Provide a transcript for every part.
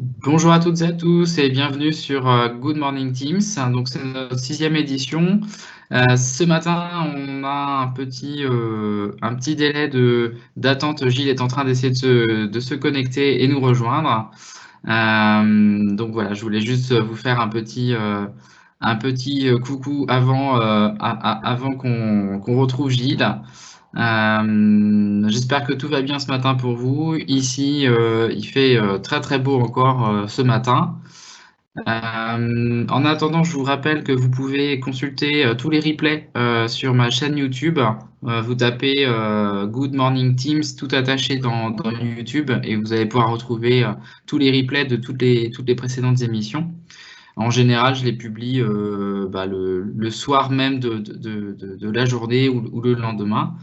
Bonjour à toutes et à tous et bienvenue sur Good Morning Teams. Donc c'est notre 6e édition. Ce matin, on a un petit délai d'attente. Gilles est en train d'essayer de se connecter et nous rejoindre. Donc voilà, je voulais juste vous faire un petit coucou avant qu'on retrouve Gilles. J'espère que tout va bien ce matin pour vous. Ici, il fait très très beau encore ce matin. En attendant, je vous rappelle que vous pouvez consulter tous les replays sur ma chaîne YouTube. Vous tapez Good Morning Teams tout attaché dans YouTube et vous allez pouvoir retrouver tous les replays de toutes les précédentes émissions. En général, je les publie le soir même de la journée ou le lendemain.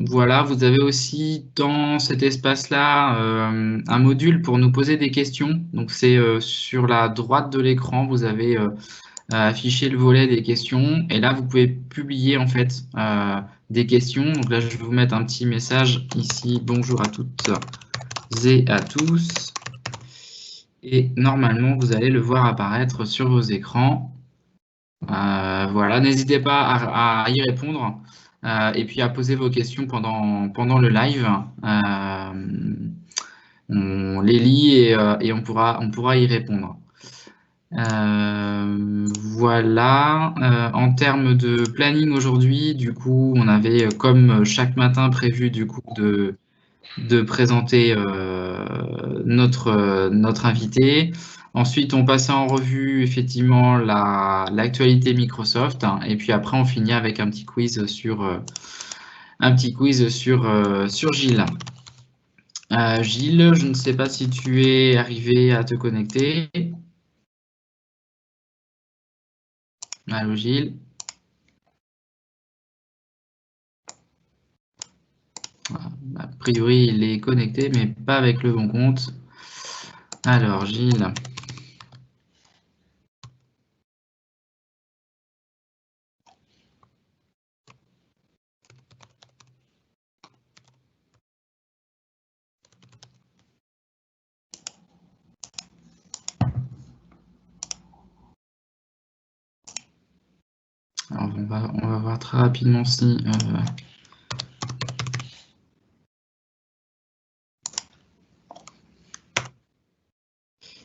Voilà, vous avez aussi dans cet espace-là un module pour nous poser des questions. Donc c'est sur la droite de l'écran, vous avez affiché le volet des questions et là vous pouvez publier en fait des questions. Donc là je vais vous mettre un petit message ici. Bonjour à toutes et à tous. Et normalement vous allez le voir apparaître sur vos écrans. Voilà, n'hésitez pas à y répondre et puis à poser vos questions pendant le live. On les lit et on pourra y répondre. Voilà, en termes de planning aujourd'hui, du coup, on avait comme chaque matin prévu du coup de présenter notre invité. Ensuite, on passait en revue effectivement l'actualité Microsoft et puis après, on finit avec un petit quiz sur Gilles. Gilles, je ne sais pas si tu es arrivé à te connecter. Allô Gilles. A priori, il est connecté, mais pas avec le bon compte. Alors, Gilles. Alors, on va voir très rapidement si...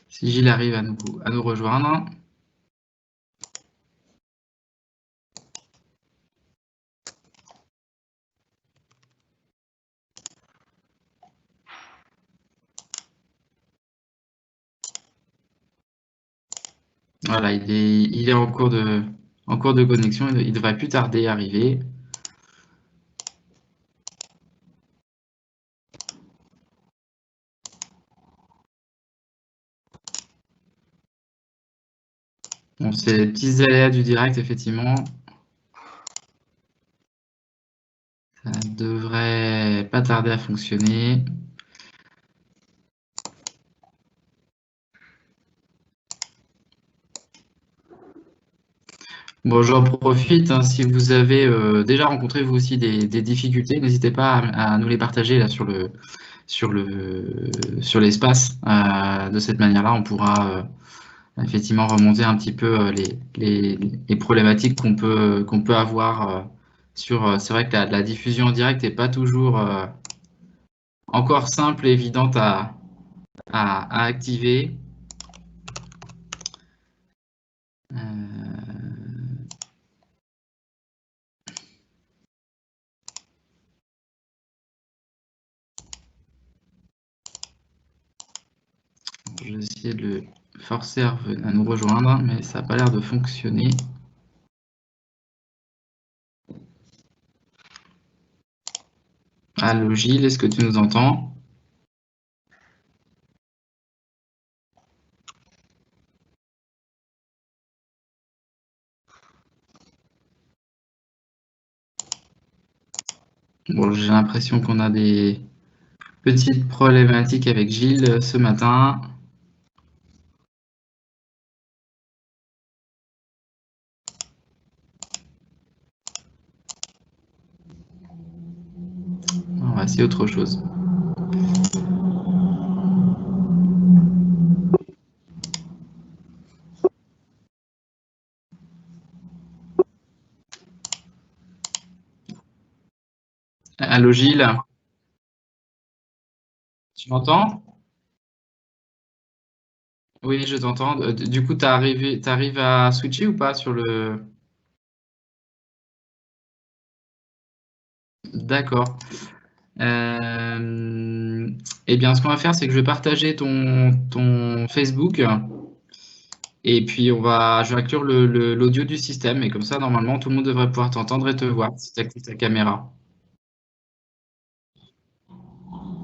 si Gilles arrive à nous rejoindre. Voilà, il est en cours de connexion, il devrait plus tarder à arriver. Bon, c'est les petits aléas du direct, effectivement. Ça devrait pas tarder à fonctionner. Bon, j'en profite, hein, si vous avez déjà rencontré vous aussi des difficultés, n'hésitez pas à nous les partager là sur l'espace. De cette manière-là, on pourra effectivement remonter un petit peu les problématiques qu'on peut avoir sur. C'est vrai que la diffusion en direct n'est pas toujours encore simple et évidente à activer. Je vais essayer de le forcer à nous rejoindre, mais ça n'a pas l'air de fonctionner. Allô Gilles, est-ce que tu nous entends? Bon, j'ai l'impression qu'on a des petites problématiques avec Gilles ce matin. On va essayer autre chose. Allô Gilles, tu m'entends? Oui, je t'entends. Du coup, t'arrives à switcher ou pas sur le... D'accord. Eh bien, ce qu'on va faire, c'est que je vais partager ton Facebook et puis je vais inclure l'audio du système et comme ça, normalement, tout le monde devrait pouvoir t'entendre et te voir si tu actives ta caméra.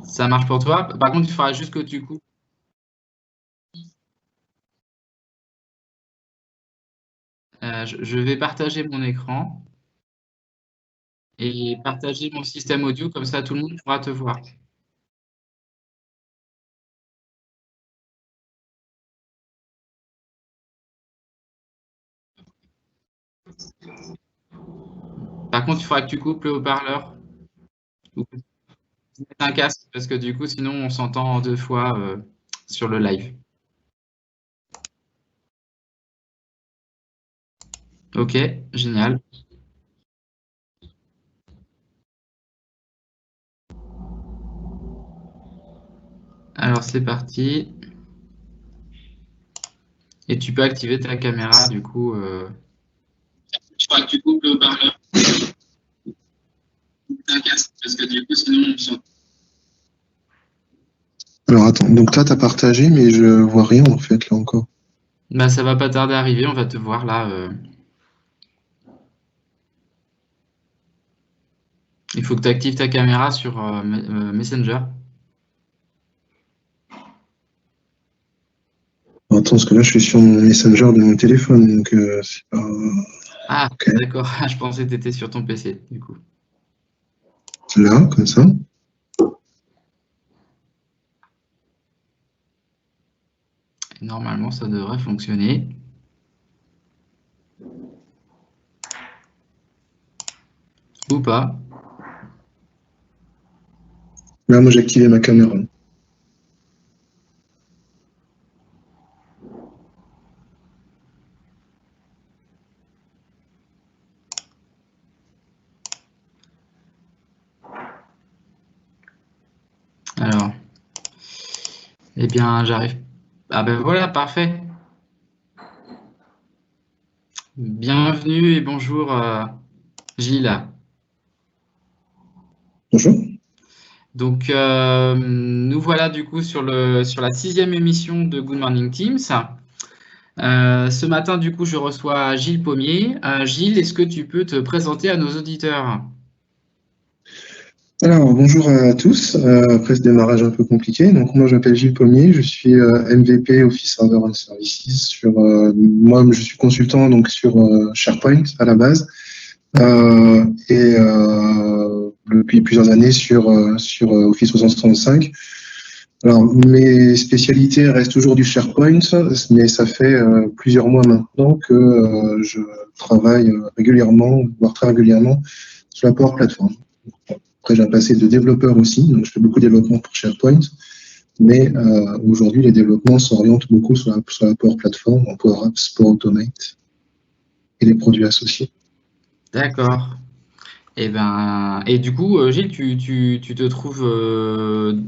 Ça marche pour toi? Par contre, il faudra juste que tu coupes. Je vais partager mon écran et partager mon système audio, comme ça, tout le monde pourra te voir. Par contre, il faudra que tu coupes le haut-parleur ou que tu mettes un casque parce que du coup, sinon, on s'entend en deux fois sur le live. Ok, génial. Alors, c'est parti. Et tu peux activer ta caméra, du coup. Je crois que tu coupes le haut-parleur. Un casque parce que du coup, sinon, on s'entend. Alors attends, donc toi, tu as partagé, mais je vois rien en fait là encore. Bah, ça va pas tarder à arriver, on va te voir là. Il faut que tu actives ta caméra sur Messenger. Attends, parce que là, je suis sur mon Messenger de mon téléphone, donc c'est pas... Ah, Ok. d'accord, je pensais que tu étais sur ton PC, du coup. Là, comme ça. Et normalement, ça devrait fonctionner. Ou pas. Là, moi, j'ai activé ma caméra. Alors, eh bien, j'arrive. Ah ben voilà, parfait. Bienvenue et bonjour Gilles. Bonjour. Donc, nous voilà du coup sur la 6e émission de Good Morning Teams. Ce matin, du coup, je reçois Gilles Pommier. Gilles, est-ce que tu peux te présenter à nos auditeurs? Alors, bonjour à tous. Après ce démarrage un peu compliqué, donc moi, je m'appelle Gilles Pommier, je suis MVP Office Server and Services. Moi, je suis consultant donc sur SharePoint à la base. Et depuis plusieurs années sur Office 365. Alors, mes spécialités restent toujours du SharePoint, mais ça fait plusieurs mois maintenant que je travaille régulièrement, voire très régulièrement, sur la Power Platform. Après, j'ai un passé de développeur aussi, donc je fais beaucoup de développement pour SharePoint, mais aujourd'hui, les développements s'orientent beaucoup sur la Power Platform, en Power Apps, Power Automate et les produits associés. D'accord. Et du coup, Gilles, tu te trouves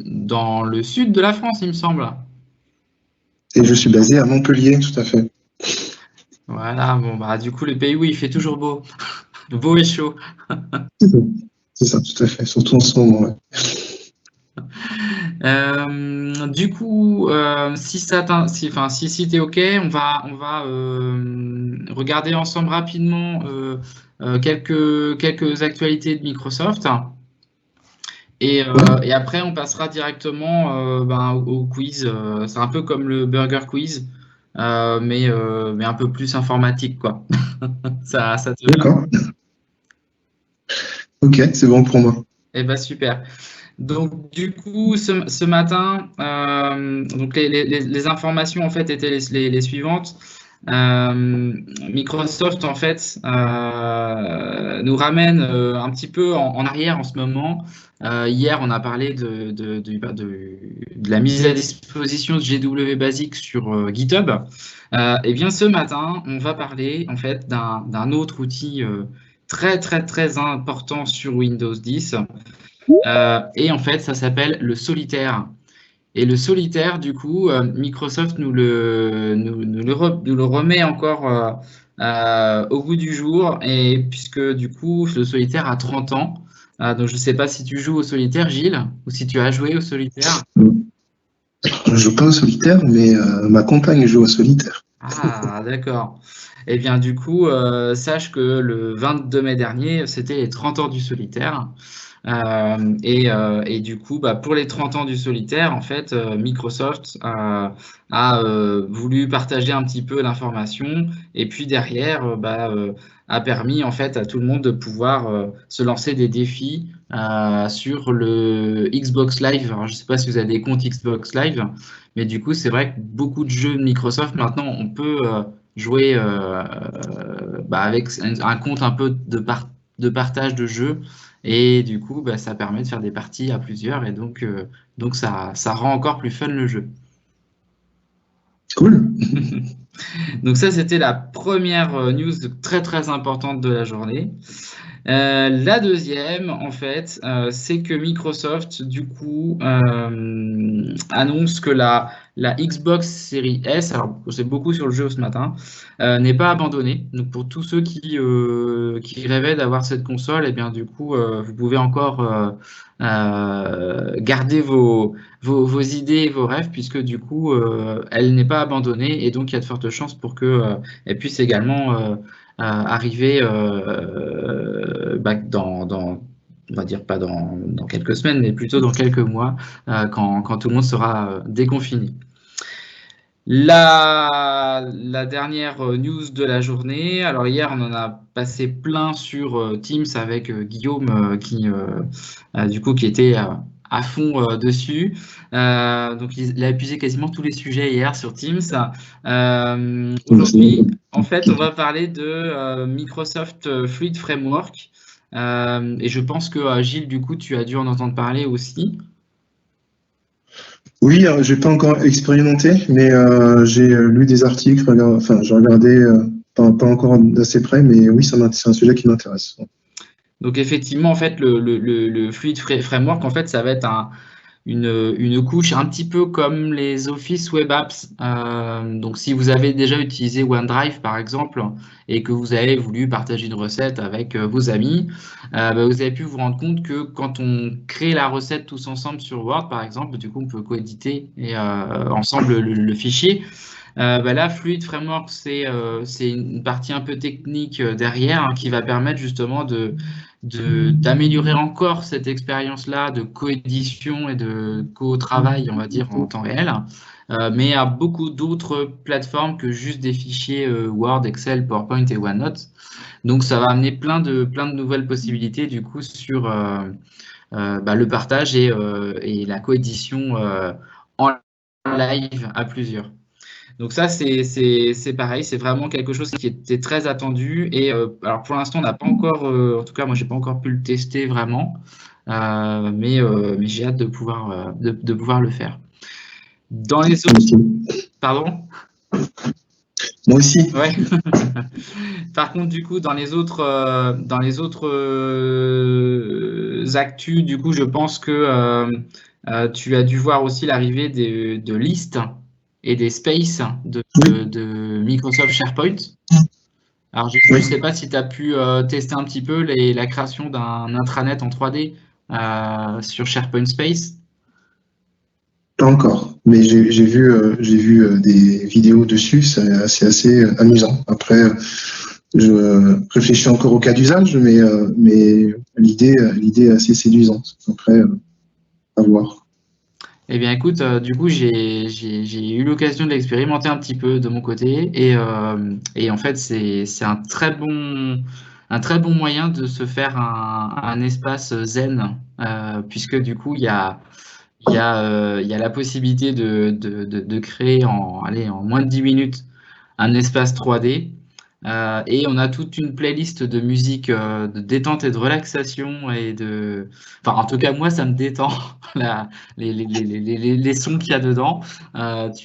dans le sud de la France, il me semble. Et je suis basé à Montpellier, tout à fait. Voilà, bon, bah, du coup, le pays où il fait toujours beau. Beau et chaud. C'est ça, tout à fait, surtout en ce moment. Ouais. Du coup, si t'es OK, on va regarder ensemble rapidement quelques actualités de Microsoft. Et après, on passera directement au quiz. C'est un peu comme le Burger Quiz, mais un peu plus informatique, quoi. Ça te va? D'accord. Ok, c'est bon pour moi. Eh ben super. Donc du coup, ce matin, donc les informations en fait étaient les suivantes. Microsoft en fait nous ramène un petit peu en arrière en ce moment. Hier, on a parlé de la mise à disposition de GW Basic sur GitHub. Et bien ce matin, on va parler en fait d'un autre outil très très très important sur Windows 10. Et en fait, ça s'appelle le solitaire. Et le solitaire, du coup, Microsoft nous le remet encore au goût du jour, et puisque du coup, le solitaire a 30 ans. Donc, je ne sais pas si tu joues au solitaire, Gilles, ou si tu as joué au solitaire. Je joue pas au solitaire, mais ma compagne joue au solitaire. Ah, d'accord. Eh bien, du coup, sache que le 22 mai dernier, c'était les 30 ans du solitaire. Et du coup, bah, pour les 30 ans du solitaire, en fait, Microsoft a voulu partager un petit peu l'information, et puis derrière, a permis en fait à tout le monde de pouvoir se lancer des défis sur le Xbox Live. Alors, je ne sais pas si vous avez des comptes Xbox Live, mais du coup, c'est vrai que beaucoup de jeux de Microsoft maintenant, on peut jouer avec un compte un peu de partage de jeux. Et du coup, bah, ça permet de faire des parties à plusieurs, et donc ça rend encore plus fun le jeu. Cool. Donc ça, c'était la première news très très importante de la journée. La deuxième, en fait, c'est que Microsoft, du coup, annonce que la Xbox Series S, alors c'est beaucoup sur le jeu ce matin, n'est pas abandonnée. Donc pour tous ceux qui rêvaient d'avoir cette console, eh bien du coup, vous pouvez encore garder vos idées et vos rêves, puisque du coup, elle n'est pas abandonnée, et donc il y a de fortes chances pour qu'elle puisse également arriver on va dire pas dans quelques semaines, mais plutôt dans quelques mois, quand tout le monde sera déconfiné. La dernière news de la journée, alors hier on en a passé plein sur Teams avec Guillaume qui était à fond dessus. Donc il a épuisé quasiment tous les sujets hier sur Teams. Aujourd'hui, en fait, on va parler de Microsoft Fluid Framework. Et je pense que Gilles, du coup, tu as dû en entendre parler aussi. Oui, j'ai pas encore expérimenté, mais j'ai lu des articles, j'ai regardé pas encore d'assez près, mais oui, c'est un sujet qui m'intéresse. Donc effectivement, en fait, le Fluid Framework, en fait, ça va être une couche un petit peu comme les Office Web Apps. Donc, si vous avez déjà utilisé OneDrive, par exemple, et que vous avez voulu partager une recette avec vos amis, vous avez pu vous rendre compte que quand on crée la recette tous ensemble sur Word, par exemple, du coup, on peut coéditer ensemble le fichier. Là, Fluid Framework, c'est une partie un peu technique derrière, qui va permettre justement d'améliorer encore cette expérience-là de coédition et de co-travail, on va dire, en temps réel, mais à beaucoup d'autres plateformes que juste des fichiers Word, Excel, PowerPoint et OneNote. Donc, ça va amener plein de nouvelles possibilités du coup sur le partage et la coédition en live à plusieurs. Donc ça, c'est pareil, c'est vraiment quelque chose qui était très attendu. Et alors pour l'instant, on n'a pas encore, en tout cas moi, j'ai pas encore pu le tester vraiment, mais j'ai hâte de pouvoir le faire. Dans les autres, pardon? Moi aussi. Ouais. Par contre, du coup, dans les autres actus, du coup, je pense que tu as dû voir aussi l'arrivée de listes et des spaces de Microsoft SharePoint. Alors, je ne sais pas si tu as pu tester un petit peu la création d'un intranet en 3D sur SharePoint Space. Pas encore, mais j'ai vu des vidéos dessus, c'est assez amusant. Après, je réfléchis encore au cas d'usage, mais l'idée est assez séduisante. Après, à voir. Eh bien, écoute, du coup, j'ai eu l'occasion de l'expérimenter un petit peu de mon côté, et en fait, c'est un très bon moyen de se faire un espace zen, puisque du coup, il y a la possibilité de créer en moins de 10 minutes un espace 3D Et on a toute une playlist de musique de détente et de relaxation enfin, en tout cas, moi, ça me détend les sons qu'il y a dedans.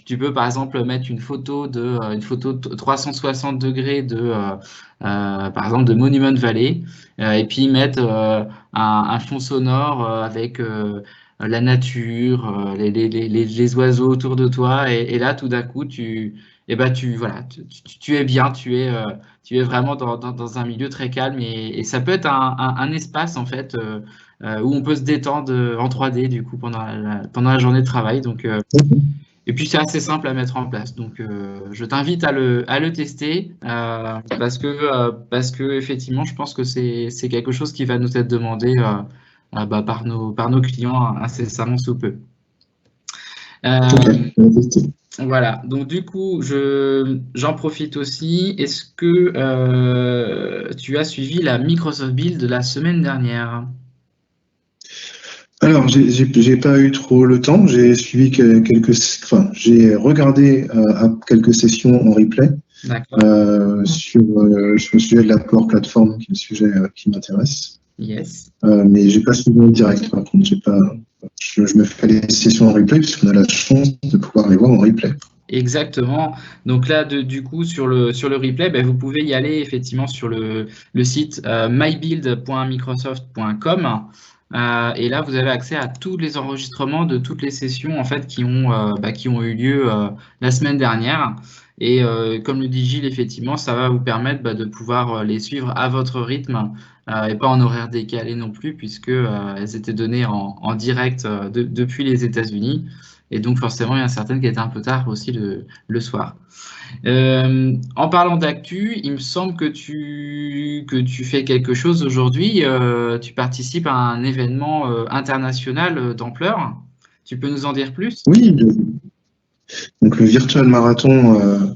Tu peux, par exemple, mettre une photo de 360 degrés par exemple, de Monument Valley, et puis mettre un fond sonore avec la nature, les oiseaux autour de toi, et là, tout d'un coup, voilà, tu es bien, tu es vraiment dans un milieu très calme, et ça peut être un espace en fait où on peut se détendre en 3D du coup pendant la journée de travail. Donc, et puis c'est assez simple à mettre en place. Donc, je t'invite à le tester parce que effectivement, je pense que c'est quelque chose qui va nous être demandé par nos clients incessamment sous peu. Ok, on va tester. Voilà, donc du coup, j'en profite aussi. Est-ce que tu as suivi la Microsoft Build de la semaine dernière? Alors, j'ai pas eu trop le temps. J'ai suivi j'ai regardé quelques sessions en replay D'accord. sur le sujet de la Power Platform, qui est le sujet qui m'intéresse. Yes. Mais j'ai pas suivi en direct. Par contre, je me fais les sessions en replay puisqu'on a la chance de pouvoir les voir en replay. Exactement. Donc là, du coup, sur le replay, ben, vous pouvez y aller effectivement sur le site mybuild.microsoft.com. Et là, vous avez accès à tous les enregistrements de toutes les sessions en fait qui ont eu lieu la semaine dernière. Et comme le dit Gilles, effectivement, ça va vous permettre de pouvoir les suivre à votre rythme et pas en horaire décalé non plus, puisque elles étaient données en direct depuis les États-Unis. Et donc, forcément, il y en a certaines qui étaient un peu tard aussi le soir. En parlant d'actu, il me semble que tu fais quelque chose aujourd'hui. Tu participes à un événement international d'ampleur. Tu peux nous en dire plus? Oui, donc le Virtual Marathon,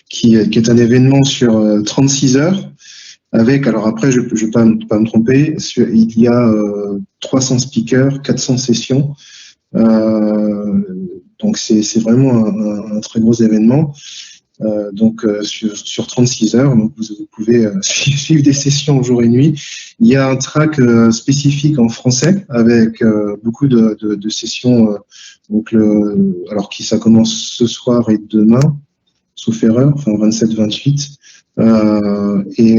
qui est un événement sur 36 heures. Alors après, je ne vais pas me tromper, il y a 300 speakers, 400 sessions. Donc c'est vraiment un très gros événement. Sur 36 heures, donc vous pouvez suivre des sessions jour et nuit. Il y a un track spécifique en français avec beaucoup de sessions. Alors ça commence ce soir et demain, sauf erreur, enfin 27-28. Il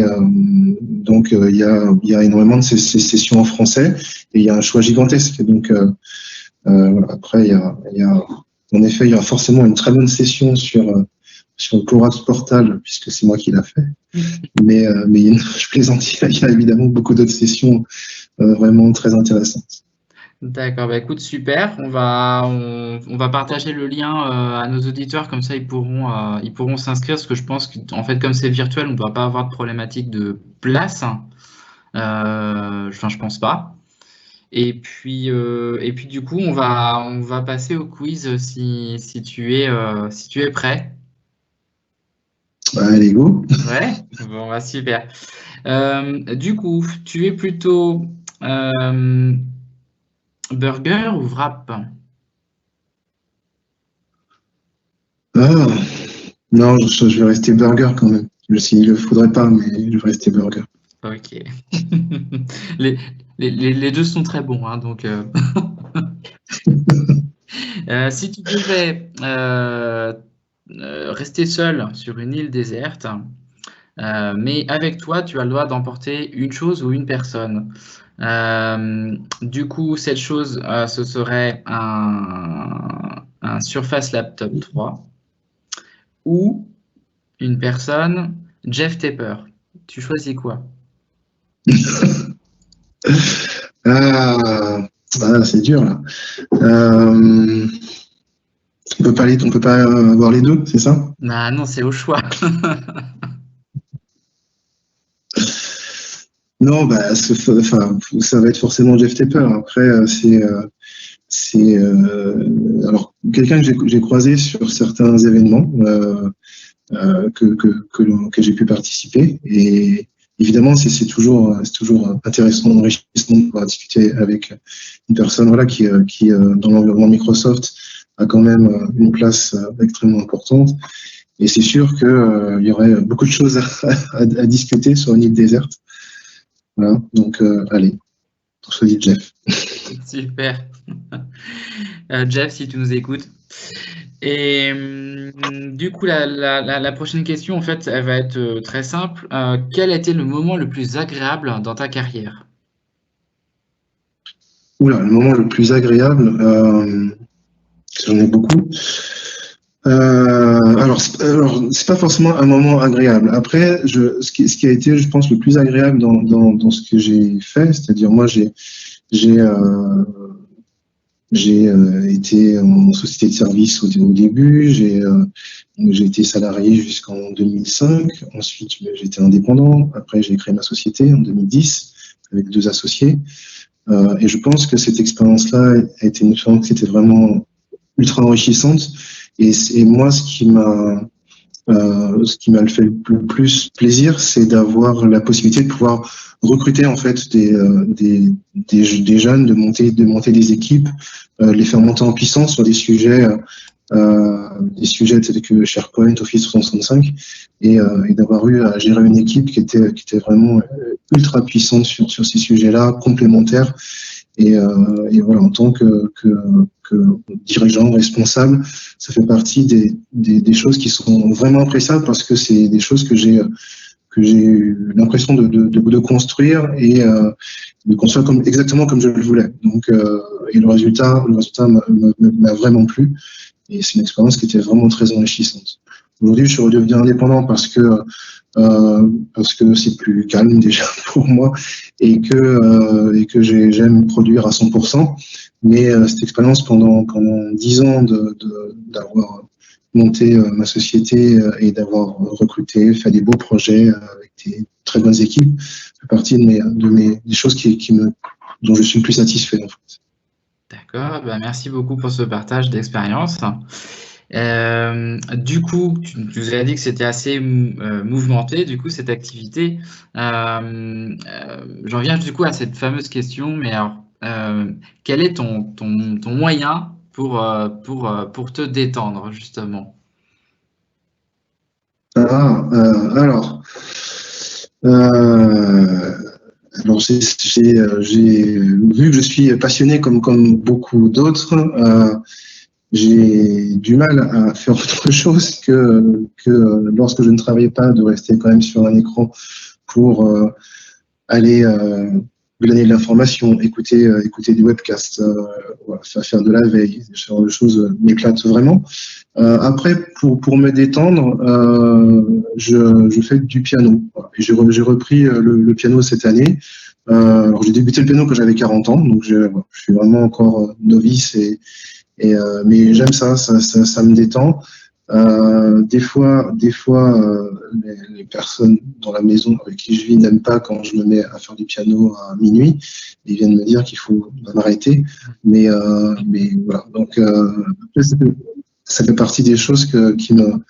y a énormément de ces sessions en français et il y a un choix gigantesque. Donc voilà. Après, en effet, il y aura forcément une très bonne session sur le Clorax Portal, puisque c'est moi qui l'a fait. Mais je plaisante, il y a évidemment beaucoup d'autres sessions vraiment très intéressantes. D'accord, bah écoute, super. On va partager le lien à nos auditeurs, comme ça ils pourront s'inscrire, parce que je pense qu'en fait, comme c'est virtuel, on ne doit pas avoir de problématique de place. Enfin, je pense pas. Et puis du coup, on va passer au quiz si tu es prêt. Allez, go. Ouais, bon, bah, super. Du coup, tu es plutôt burger ou wrap? Ah, non, je vais rester burger quand même. Il le faudrait pas, mais je vais rester burger. Ok. Les deux sont très bons, hein, donc. Si tu devais rester seul sur une île déserte, mais avec toi, tu as le droit d'emporter une chose ou une personne. Du coup, cette chose, ce serait un Surface Laptop 3 ou une personne, Jeff Tepper. Tu choisis quoi? C'est dur là. On peut pas avoir les deux, c'est ça? Ah non, c'est au choix. Non, ça va être forcément Jeff Tepper. Après, alors quelqu'un que j'ai croisé sur certains événements que j'ai pu participer. Et évidemment, c'est toujours intéressant, enrichissant de pouvoir discuter avec une personne qui dans l'environnement Microsoft a quand même une place extrêmement importante. Et c'est sûr qu'il y aurait beaucoup de choses à discuter sur une île déserte. Voilà, donc allez, pour choisir Jeff. Super. Jeff, si tu nous écoutes. Et du coup, la prochaine question, en fait, elle va être très simple. Quel a été le moment le plus agréable dans ta carrière? Oula, le moment le plus agréable, j'en ai beaucoup. Alors, c'est pas forcément un moment agréable. Après, ce qui a été, je pense, le plus agréable dans ce que j'ai fait, c'est-à-dire moi, j'ai été en société de service au début, j'ai été salarié jusqu'en 2005. Ensuite, j'étais indépendant. Après, j'ai créé ma société en 2010 avec 2 associés. Et je pense que cette expérience-là a été une expérience qui était vraiment ultra enrichissante. Et moi, ce qui m'a fait le plus plaisir, c'est d'avoir la possibilité de pouvoir recruter en fait des jeunes, de monter des équipes, les faire monter en puissance sur des sujets tels que SharePoint, Office 365, et d'avoir eu à gérer une équipe qui était vraiment ultra puissante sur ces sujets-là, complémentaires. Et voilà, en tant que dirigeant responsable, ça fait partie des choses qui sont vraiment appréciables parce que c'est des choses que j'ai eu l'impression de construire et de construire exactement comme je le voulais. Donc, et le résultat m'a vraiment plu. Et c'est une expérience qui était vraiment très enrichissante. Aujourd'hui, je suis redevenu indépendant parce que c'est plus calme déjà pour moi et que j'aime produire à 100%. Mais cette expérience pendant 10 ans d'avoir monté ma société et d'avoir recruté, fait des beaux projets avec des très bonnes équipes, fait partie des choses dont je suis le plus satisfait en fait. D'accord, bah, merci beaucoup pour ce partage d'expérience. Du coup, tu nous as dit que c'était assez mouvementé, du coup, cette activité. J'en viens du coup à cette fameuse question, mais alors, quel est ton moyen pour te détendre, justement? Alors, j'ai vu que je suis passionné comme beaucoup d'autres. J'ai du mal à faire autre chose que lorsque je ne travaillais pas, de rester quand même sur un écran pour aller glaner de l'information, écouter des webcasts, voilà, faire de la veille, ce genre de choses m'éclatent vraiment. Après, pour me détendre, je fais du piano. Voilà. J'ai repris le piano cette année. Alors j'ai débuté le piano quand j'avais 40 ans, donc je suis vraiment encore novice mais j'aime ça me détend. Des fois, les personnes dans la maison avec qui je vis n'aiment pas quand je me mets à faire du piano à minuit. Ils viennent me dire qu'il faut m'arrêter. Mais voilà. Donc, ça fait partie des choses qui me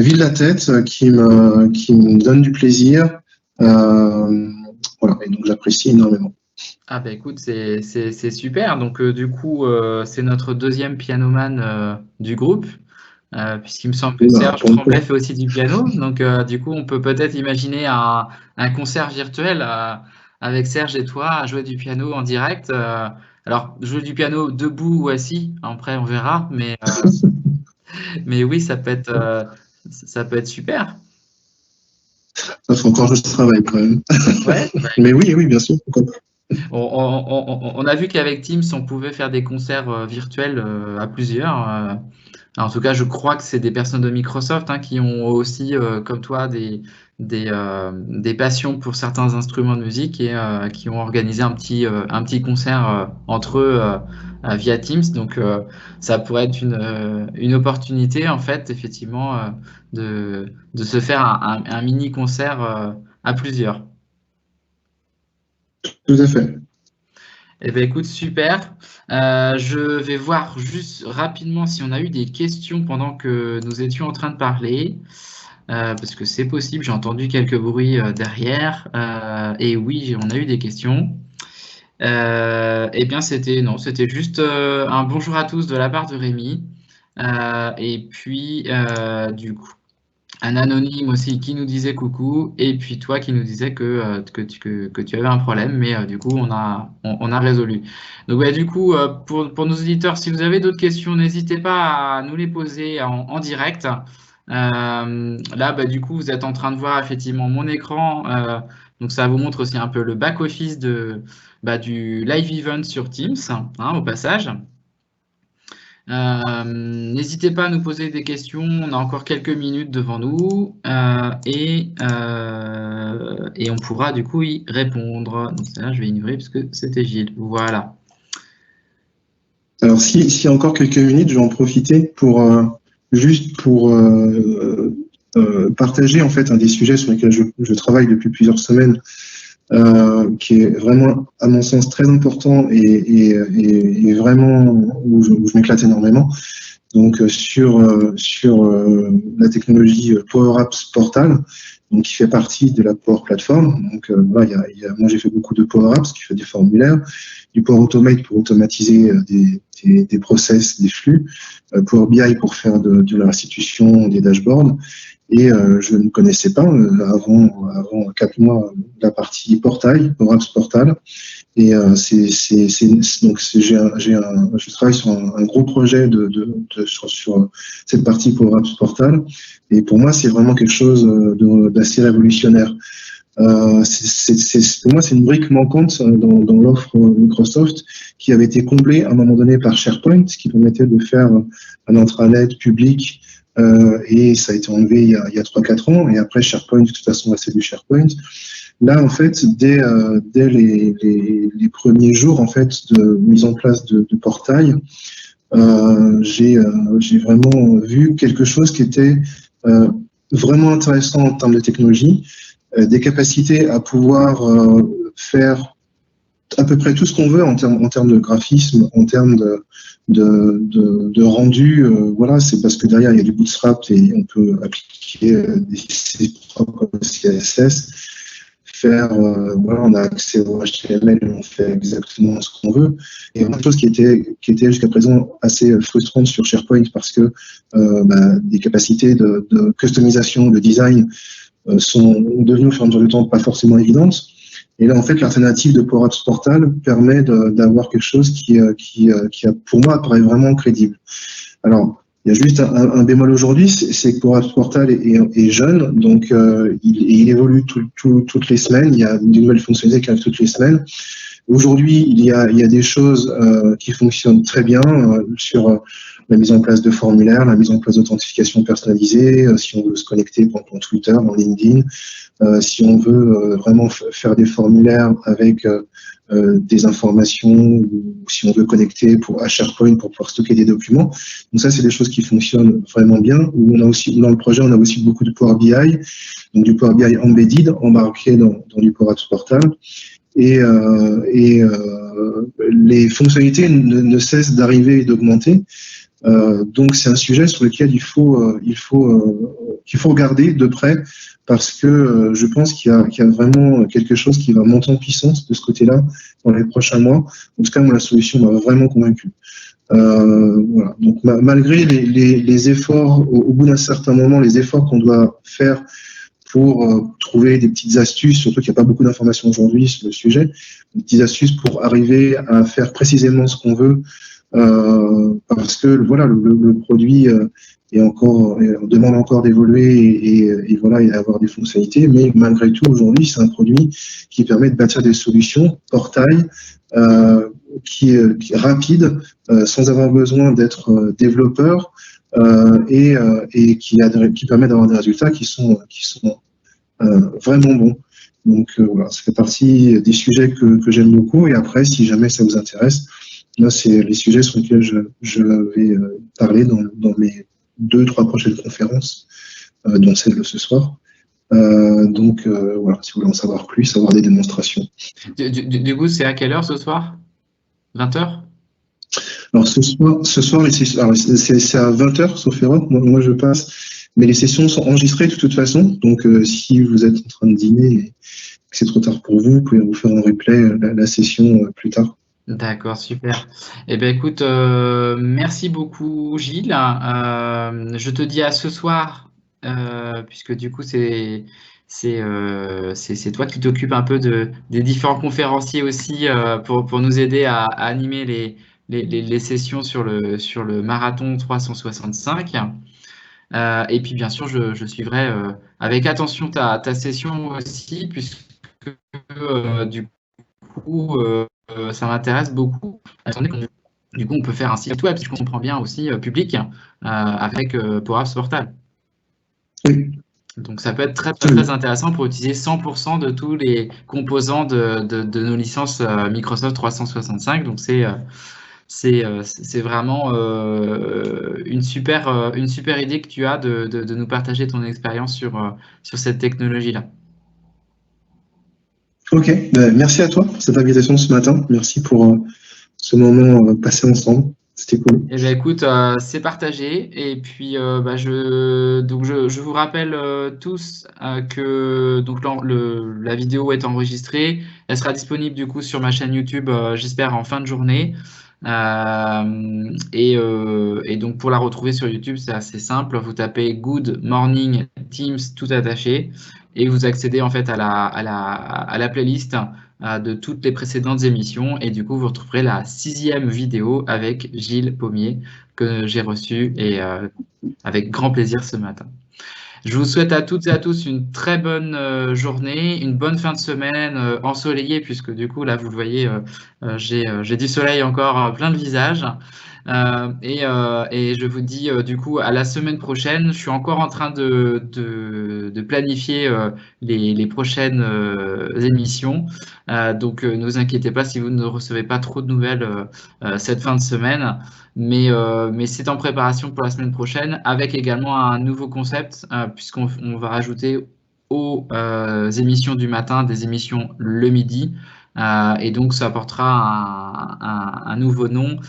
vident la tête, qui me donnent du plaisir. Voilà. Et donc, j'apprécie énormément. Ah bah écoute, c'est super. Donc du coup, c'est notre deuxième pianoman du groupe. Puisqu'il me semble que Serge Tremblay fait aussi du piano. Donc, du coup, on peut peut-être imaginer un concert virtuel avec Serge et toi à jouer du piano en direct. Alors, jouer du piano debout ou assis, après, on verra. Mais oui, ça peut être super. Ça fait encore juste travail quand même. Ouais. Mais oui, bien sûr. On a vu qu'avec Teams, on pouvait faire des concerts virtuels à plusieurs. En tout cas, je crois que c'est des personnes de Microsoft qui ont aussi, comme toi, des passions pour certains instruments de musique et qui ont organisé un petit concert entre eux via Teams. Donc, ça pourrait être une opportunité, en fait, effectivement, de se faire un mini concert à plusieurs. Tout à fait. Eh bien, écoute, super. Je vais voir juste rapidement si on a eu des questions pendant que nous étions en train de parler, parce que c'est possible, j'ai entendu quelques bruits derrière. Et oui, on a eu des questions. Eh bien, c'était juste un bonjour à tous de la part de Rémi. Et puis, du coup, un anonyme aussi qui nous disait coucou, et puis toi qui nous disais que tu avais un problème, mais du coup, on a résolu. Donc, du coup, pour nos auditeurs, si vous avez d'autres questions, n'hésitez pas à nous les poser en direct. Là, du coup, vous êtes en train de voir effectivement mon écran. Donc, ça vous montre aussi un peu le back-office du live event sur Teams, au passage. N'hésitez pas à nous poser des questions, on a encore quelques minutes devant nous et on pourra du coup y répondre. Donc là, je vais ignorer parce que c'était Gilles. Voilà. Alors, s'il y a encore quelques minutes, je vais en profiter pour partager en fait un des sujets sur lesquels je travaille depuis plusieurs semaines, qui est vraiment, à mon sens, très important et vraiment où je m'éclate énormément. Donc, sur la technologie Power Apps Portal, donc qui fait partie de la Power Platform. Donc, voilà, moi, j'ai fait beaucoup de Power Apps qui fait des formulaires, du Power Automate pour automatiser des process, des flux, Power BI pour faire de la restitution, des dashboards. Et je ne connaissais pas avant 4 mois la partie portail, Power Apps Portal. Et je travaille sur un gros projet sur cette partie Power Apps Portal. Et pour moi, c'est vraiment quelque chose d'assez révolutionnaire. Pour moi, c'est une brique manquante dans l'offre Microsoft qui avait été comblée à un moment donné par SharePoint, qui permettait de faire un intranet public. Et ça a été enlevé il y a 3-4 ans. Et après, SharePoint, de toute façon, c'est du SharePoint. Là, en fait, dès les premiers jours en fait de mise en place de portail, j'ai vraiment vu quelque chose qui était vraiment intéressant en termes de technologie, des capacités à pouvoir faire à peu près tout ce qu'on veut en termes de graphisme, en termes de rendu. Voilà, c'est parce que derrière il y a du bootstrap et on peut appliquer ses propres CSS. Voilà, on a accès au HTML et on fait exactement ce qu'on veut. Et une chose qui était jusqu'à présent assez frustrante sur SharePoint parce que des capacités de customisation, de design sont devenues au fur et à mesure du temps pas forcément évidentes. Et là, en fait, l'alternative de Power Apps Portal permet d'avoir quelque chose qui pour moi, apparaît vraiment crédible. Alors, il y a juste un bémol aujourd'hui, c'est que Power Apps Portal est jeune, donc il évolue toutes les semaines. Il y a de nouvelles fonctionnalités qui arrivent toutes les semaines. Aujourd'hui, il y a des choses qui fonctionnent très bien sur la mise en place de formulaires, la mise en place d'authentification personnalisée, si on veut se connecter dans Twitter, dans LinkedIn, si on veut vraiment faire des formulaires avec des informations, ou si on veut connecter à SharePoint pour pouvoir stocker des documents. Donc ça, c'est des choses qui fonctionnent vraiment bien. Dans le projet, on a aussi beaucoup de Power BI, donc du Power BI embedded, embarqué dans du Power Apps Portal. Et les fonctionnalités ne cessent d'arriver et d'augmenter. Donc c'est un sujet sur lequel il faut regarder de près parce que je pense qu'il y a vraiment quelque chose qui va monter en puissance de ce côté-là dans les prochains mois. En tout cas, moi, la solution m'a vraiment convaincu. Voilà. Donc malgré les efforts, au bout d'un certain moment, les efforts qu'on doit faire pour trouver des petites astuces, surtout qu'il n'y a pas beaucoup d'informations aujourd'hui sur le sujet, des petites astuces pour arriver à faire précisément ce qu'on veut, parce que voilà, le produit demande encore d'évoluer et voilà, et d'avoir des fonctionnalités, mais malgré tout, aujourd'hui, c'est un produit qui permet de bâtir des solutions portail qui est rapide, sans avoir besoin d'être développeur, et qui permet d'avoir des résultats qui sont vraiment bons. Donc voilà, ça fait partie des sujets que j'aime beaucoup. Et après, si jamais ça vous intéresse, là, c'est les sujets sur lesquels je vais parler dans mes 2-3 prochaines conférences, dont celle de ce soir. Donc voilà, si vous voulez en savoir plus, avoir des démonstrations. Du coup, c'est à quelle heure ce soir? 20h? Alors ce soir c'est à 20h, sauf erreur. Moi, je passe, mais les sessions sont enregistrées de toute façon. Donc si vous êtes en train de dîner et que c'est trop tard pour vous, vous pouvez vous faire en replay la session plus tard. D'accord, super. Eh bien, écoute, merci beaucoup, Gilles. Je te dis à ce soir puisque du coup, c'est toi qui t'occupes un peu des différents conférenciers aussi pour nous aider à animer les sessions sur le marathon 365. Et puis, bien sûr, je suivrai avec attention ta session aussi, puisque du coup, ça m'intéresse beaucoup. Du coup, on peut faire un site web, si je comprends bien, aussi public avec Power Apps Portal. Oui. Donc, ça peut être très, très, très intéressant pour utiliser 100% de tous les composants de nos licences Microsoft 365. Donc, c'est vraiment une super idée que tu as de nous partager ton expérience sur cette technologie-là. Ok, merci à toi pour cette invitation ce matin. Merci pour ce moment passé ensemble. C'était cool. Eh bien, écoute, c'est partagé. Et puis, je vous rappelle tous que donc, la vidéo est enregistrée. Elle sera disponible du coup sur ma chaîne YouTube, j'espère, en fin de journée. Et donc, pour la retrouver sur YouTube, c'est assez simple. Vous tapez Good Morning Teams tout attaché et vous accédez en fait à la playlist de toutes les précédentes émissions. Et du coup, vous retrouverez la 6e vidéo avec Gilles Pommier que j'ai reçu et avec grand plaisir ce matin. Je vous souhaite à toutes et à tous une très bonne journée, une bonne fin de semaine ensoleillée, puisque du coup, là, vous le voyez, j'ai du soleil encore plein le visage. Et je vous dis du coup à la semaine prochaine. Je suis encore en train de planifier les prochaines émissions. Donc ne vous inquiétez pas si vous ne recevez pas trop de nouvelles cette fin de semaine. Mais c'est en préparation pour la semaine prochaine, avec également un nouveau concept, puisqu'on va rajouter aux émissions du matin des émissions le midi. Et donc, ça apportera un nouveau nom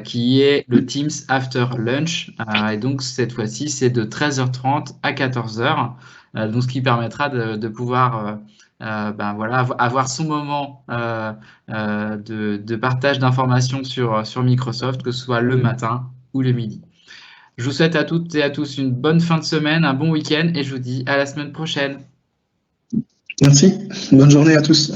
qui est le Teams After Lunch. Et donc, cette fois-ci, c'est de 13h30 à 14h. Donc, ce qui permettra de pouvoir voilà, avoir son moment de partage d'informations sur Microsoft, que ce soit le matin ou le midi. Je vous souhaite à toutes et à tous une bonne fin de semaine, un bon week-end et je vous dis à la semaine prochaine. Merci. Bonne journée à tous.